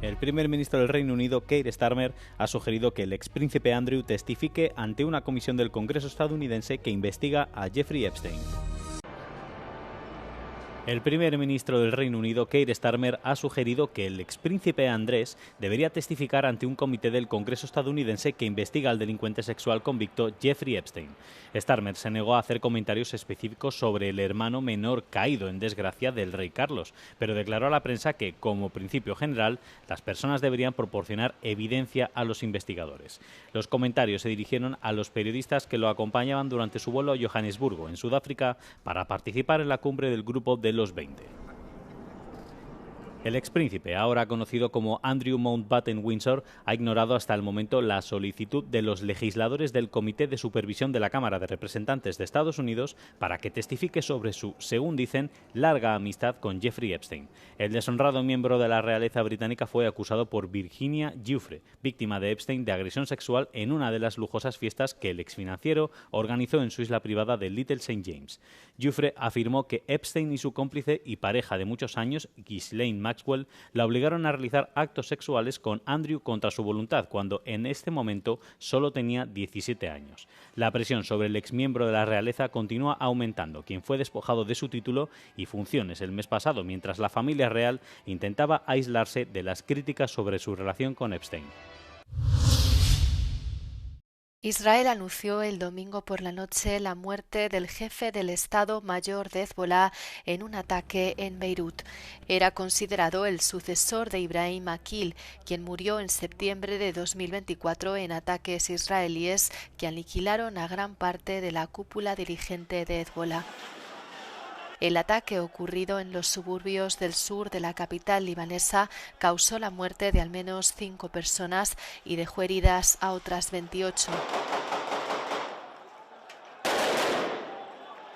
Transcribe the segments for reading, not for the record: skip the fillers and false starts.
El primer ministro del Reino Unido, Keir Starmer, ha sugerido que el expríncipe Andrew testifique ante una comisión del Congreso estadounidense que investiga a Jeffrey Epstein. El primer ministro del Reino Unido, Keir Starmer, ha sugerido que el expríncipe Andrés debería testificar ante un comité del Congreso estadounidense que investiga al delincuente sexual convicto Jeffrey Epstein. Starmer se negó a hacer comentarios específicos sobre el hermano menor caído en desgracia del rey Carlos, pero declaró a la prensa que, como principio general, las personas deberían proporcionar evidencia a los investigadores. Los comentarios se dirigieron a los periodistas que lo acompañaban durante su vuelo a Johannesburgo, en Sudáfrica, para participar en la cumbre del Grupo de los 20. El expríncipe, ahora conocido como Andrew Mountbatten Windsor, ha ignorado hasta el momento la solicitud de los legisladores del Comité de Supervisión de la Cámara de Representantes de Estados Unidos para que testifique sobre su, según dicen, larga amistad con Jeffrey Epstein. El deshonrado miembro de la realeza británica fue acusado por Virginia Giuffre, víctima de Epstein, de agresión sexual en una de las lujosas fiestas que el exfinanciero organizó en su isla privada de Little St. James. Giuffre afirmó que Epstein y su cómplice y pareja de muchos años, Ghislaine Maxwell, la obligaron a realizar actos sexuales con Andrew contra su voluntad, cuando en este momento solo tenía 17 años. La presión sobre el exmiembro de la realeza continúa aumentando, quien fue despojado de su título y funciones el mes pasado, mientras la familia real intentaba aislarse de las críticas sobre su relación con Epstein. Israel anunció el domingo por la noche la muerte del jefe del Estado Mayor de Hezbolá en un ataque en Beirut. Era considerado el sucesor de Ibrahim Akil, quien murió en septiembre de 2024 en ataques israelíes que aniquilaron a gran parte de la cúpula dirigente de Hezbolá. El ataque ocurrido en los suburbios del sur de la capital libanesa causó la muerte de al menos 5 personas y dejó heridas a otras 28.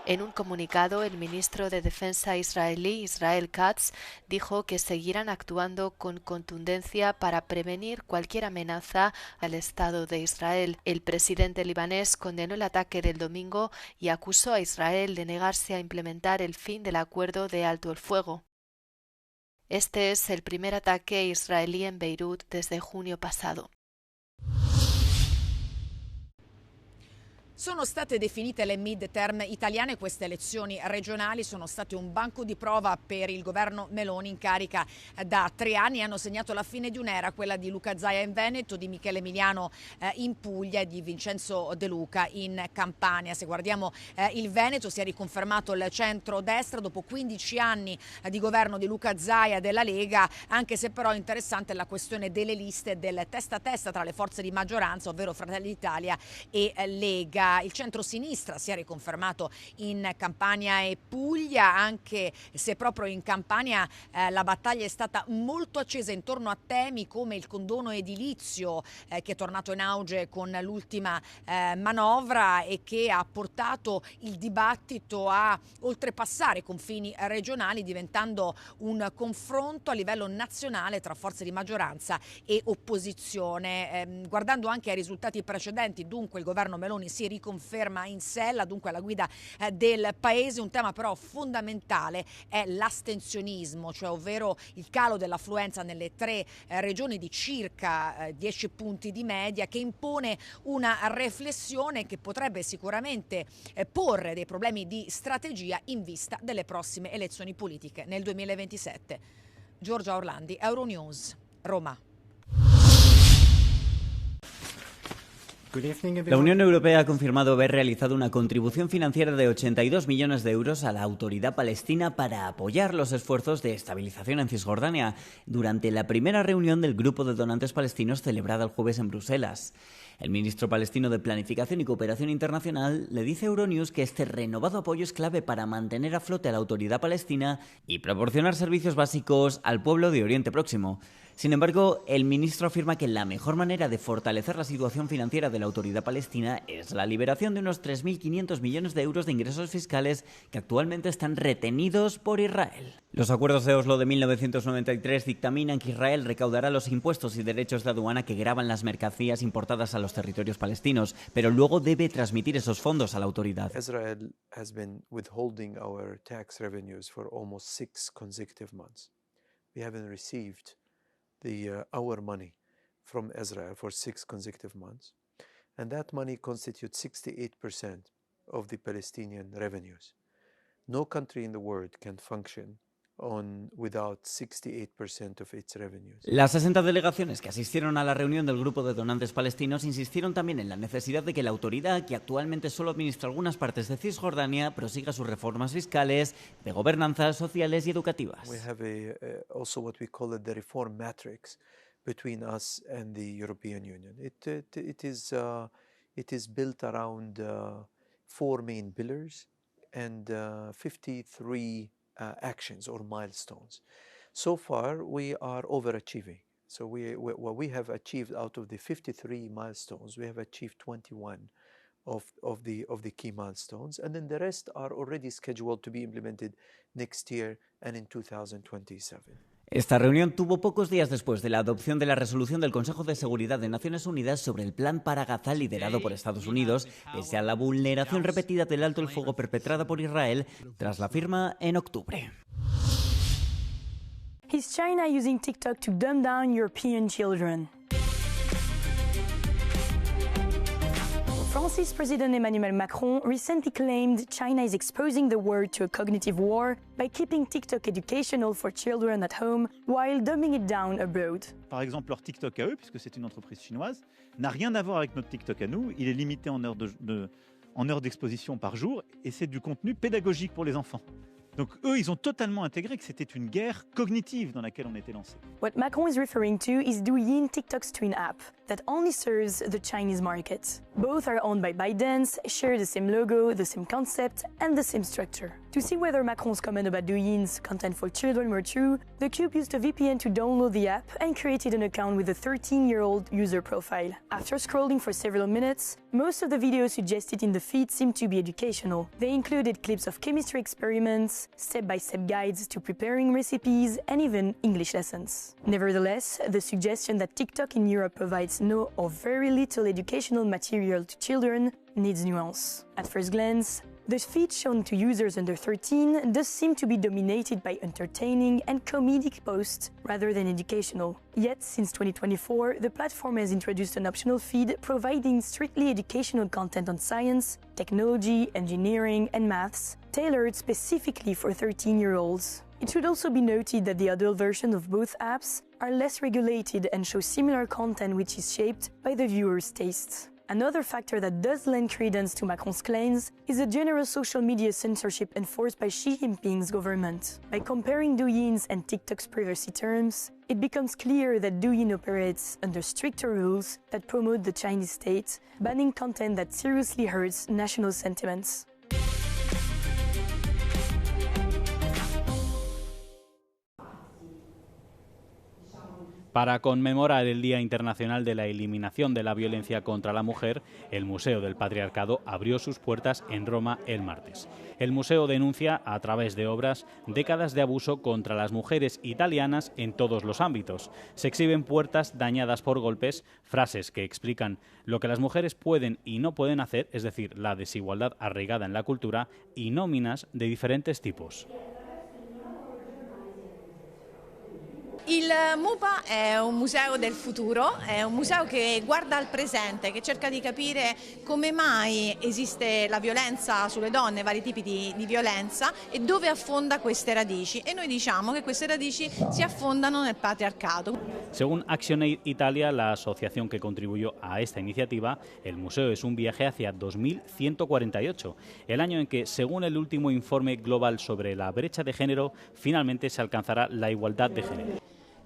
En un comunicado, el ministro de Defensa israelí, Israel Katz, dijo que seguirán actuando con contundencia para prevenir cualquier amenaza al Estado de Israel. El presidente libanés condenó el ataque del domingo y acusó a Israel de negarse a implementar el fin del acuerdo de alto el fuego. Este es el primer ataque israelí en Beirut desde junio pasado. Sono state definite le mid-term italiane, queste elezioni regionali sono state un banco di prova per il governo Meloni in carica da 3 anni e hanno segnato la fine di un'era, quella di Luca Zaia in Veneto, di Michele Emiliano in Puglia e di Vincenzo De Luca in Campania. Se guardiamo il Veneto, si è riconfermato il centro-destra dopo 15 anni di governo di Luca Zaia della Lega, anche se però interessante è la questione delle liste del testa a testa tra le forze di maggioranza, ovvero Fratelli d'Italia e Lega. Il centro-sinistra si è riconfermato in Campania e Puglia, anche se proprio in Campania la battaglia è stata molto accesa intorno a temi come il condono edilizio che è tornato in auge con l'ultima manovra e che ha portato il dibattito a oltrepassare i confini regionali, diventando un confronto a livello nazionale tra forze di maggioranza e opposizione. Guardando anche ai risultati precedenti, dunque il governo Meloni si riconferma in sella, dunque alla guida del paese. Un tema però fondamentale è l'astensionismo, cioè ovvero il calo dell'affluenza nelle 3 regioni di circa 10 punti di media, che impone una riflessione che potrebbe sicuramente porre dei problemi di strategia in vista delle prossime elezioni politiche nel 2027. Giorgia Orlandi, Euronews, Roma. La Unión Europea ha confirmado haber realizado una contribución financiera de 82 millones de euros a la Autoridad Palestina para apoyar los esfuerzos de estabilización en Cisjordania durante la primera reunión del Grupo de Donantes Palestinos celebrada el jueves en Bruselas. El ministro palestino de Planificación y Cooperación Internacional le dice a Euronews que este renovado apoyo es clave para mantener a flote a la Autoridad Palestina y proporcionar servicios básicos al pueblo de Oriente Próximo. Sin embargo, el ministro afirma que la mejor manera de fortalecer la situación financiera de la Autoridad Palestina es la liberación de unos 3.500 millones de euros de ingresos fiscales que actualmente están retenidos por Israel. Los acuerdos de Oslo de 1993 dictaminan que Israel recaudará los impuestos y derechos de aduana que gravan las mercancías importadas a los territorios palestinos, pero luego debe transmitir esos fondos a la autoridad. Israel has been withholding our tax revenues for almost 6 consecutive months. We haven't received our money from Israel for 6 consecutive months, and that money constitutes 68% of the Palestinian revenues. No country in the world can function without 68% of its revenues. Las 60 delegaciones que asistieron a la reunión del grupo de donantes palestinos insistieron también en la necesidad de que la autoridad, que actualmente solo administra algunas partes de Cisjordania, prosiga sus reformas fiscales, de gobernanza, sociales y educativas. We have also what we call the reform matrix between us and the European Union. It is built around 4 main pillars and 53 actions or milestones. So far, we are overachieving. So what we have achieved out of the 53 milestones, we have achieved 21 of the key milestones, and then the rest are already scheduled to be implemented next year and in 2027. Esta reunión tuvo pocos días después de la adopción de la resolución del Consejo de Seguridad de Naciones Unidas sobre el Plan para Gaza liderado por Estados Unidos, pese a la vulneración repetida del alto el fuego perpetrada por Israel tras la firma en octubre. Is China using TikTok to dumb down European children? France's President Emmanuel Macron recently claimed China is exposing the world to a cognitive war by keeping TikTok educational for children at home while dumbing it down abroad. Par exemple, leur TikTok à eux, puisque c'est une entreprise chinoise, n'a rien à voir avec notre TikTok à nous. Il est limité en heures d'exposition par jour et c'est du contenu pédagogique pour les enfants. Donc eux, ils ont totalement intégré que c'était une guerre cognitive dans laquelle on était lancé. What Macron is referring to is Douyin, TikTok's twin app that only serves the Chinese market. Both are owned by ByteDance, share the same logo, the same concept, and the same structure. To see whether Macron's comment about Douyin's content for children were true, the Cube used a VPN to download the app and created an account with a 13-year-old user profile. After scrolling for several minutes, most of the videos suggested in the feed seemed to be educational. They included clips of chemistry experiments, step-by-step guides to preparing recipes, and even English lessons. Nevertheless, the suggestion that TikTok in Europe provides no or very little educational material to children needs nuance. At first glance, the feed shown to users under 13 does seem to be dominated by entertaining and comedic posts rather than educational. Yet, since 2024, the platform has introduced an optional feed providing strictly educational content on science, technology, engineering, and maths, tailored specifically for 13-year-olds. It should also be noted that the adult versions of both apps are less regulated and show similar content which is shaped by the viewer's tastes. Another factor that does lend credence to Macron's claims is the general social media censorship enforced by Xi Jinping's government. By comparing Douyin's and TikTok's privacy terms, it becomes clear that Douyin operates under stricter rules that promote the Chinese state, banning content that seriously hurts national sentiments. Para conmemorar el Día Internacional de la Eliminación de la Violencia contra la Mujer, el Museo del Patriarcado abrió sus puertas en Roma el martes. El museo denuncia, a través de obras, décadas de abuso contra las mujeres italianas en todos los ámbitos. Se exhiben puertas dañadas por golpes, frases que explican lo que las mujeres pueden y no pueden hacer, es decir, la desigualdad arraigada en la cultura, y nóminas de diferentes tipos. Il MUPA è un museo del futuro, è un museo che guarda al presente, che cerca di capire come mai esiste la violenza sulle donne, vari tipi di violenza, e dove affonda queste radici. E noi diciamo che queste radici si affondano nel patriarcato. Según ActionAid Italia, la asociación que contribuyó a esta iniciativa, el museo es un viaje hacia 2148, el año en que, según el último informe global sobre la brecha de género, finalmente se alcanzará la igualdad de género.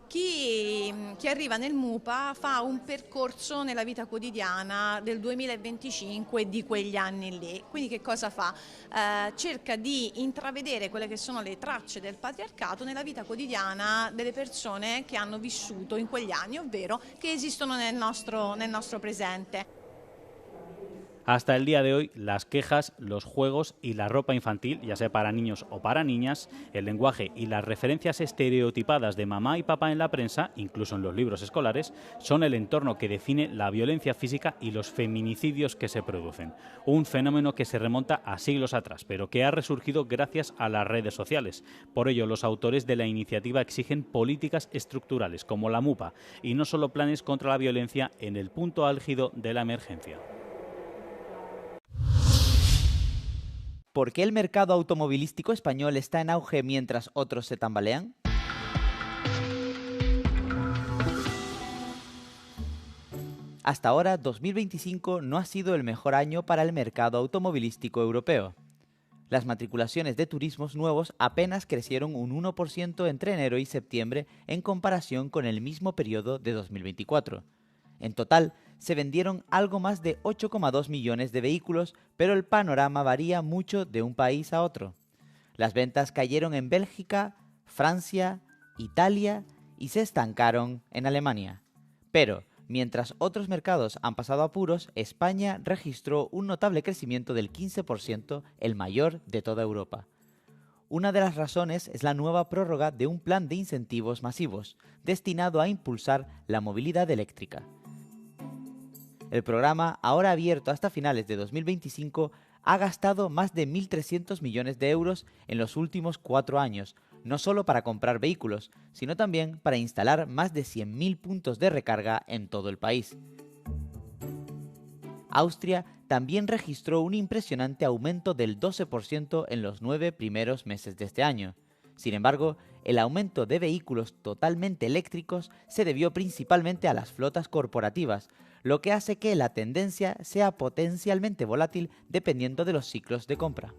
Chi arriva nel MUPA fa un percorso nella vita quotidiana del 2025 e di quegli anni lì. Quindi che cosa fa? Cerca di intravedere quelle che sono le tracce del patriarcato nella vita quotidiana delle persone che hanno vissuto in quegli anni, ovvero che esistono nel nostro presente. Hasta el día de hoy, las quejas, los juegos y la ropa infantil, ya sea para niños o para niñas, el lenguaje y las referencias estereotipadas de mamá y papá en la prensa, incluso en los libros escolares, son el entorno que define la violencia física y los feminicidios que se producen. Un fenómeno que se remonta a siglos atrás, pero que ha resurgido gracias a las redes sociales. Por ello, los autores de la iniciativa exigen políticas estructurales como la MUPA y no solo planes contra la violencia en el punto álgido de la emergencia. ¿Por qué el mercado automovilístico español está en auge mientras otros se tambalean? Hasta ahora, 2025 no ha sido el mejor año para el mercado automovilístico europeo. Las matriculaciones de turismos nuevos apenas crecieron un 1% entre enero y septiembre en comparación con el mismo periodo de 2024. En total, se vendieron algo más de 8,2 millones de vehículos, pero el panorama varía mucho de un país a otro. Las ventas cayeron en Bélgica, Francia, Italia y se estancaron en Alemania. Pero, mientras otros mercados han pasado apuros, España registró un notable crecimiento del 15%, el mayor de toda Europa. Una de las razones es la nueva prórroga de un plan de incentivos masivos, destinado a impulsar la movilidad eléctrica. El programa, ahora abierto hasta finales de 2025, ha gastado más de 1.300 millones de euros en los últimos 4 años, no solo para comprar vehículos, sino también para instalar más de 100.000 puntos de recarga en todo el país. Austria también registró un impresionante aumento del 12% en los 9 primeros meses de este año. Sin embargo, el aumento de vehículos totalmente eléctricos se debió principalmente a las flotas corporativas, lo que hace que la tendencia sea potencialmente volátil dependiendo de los ciclos de compra.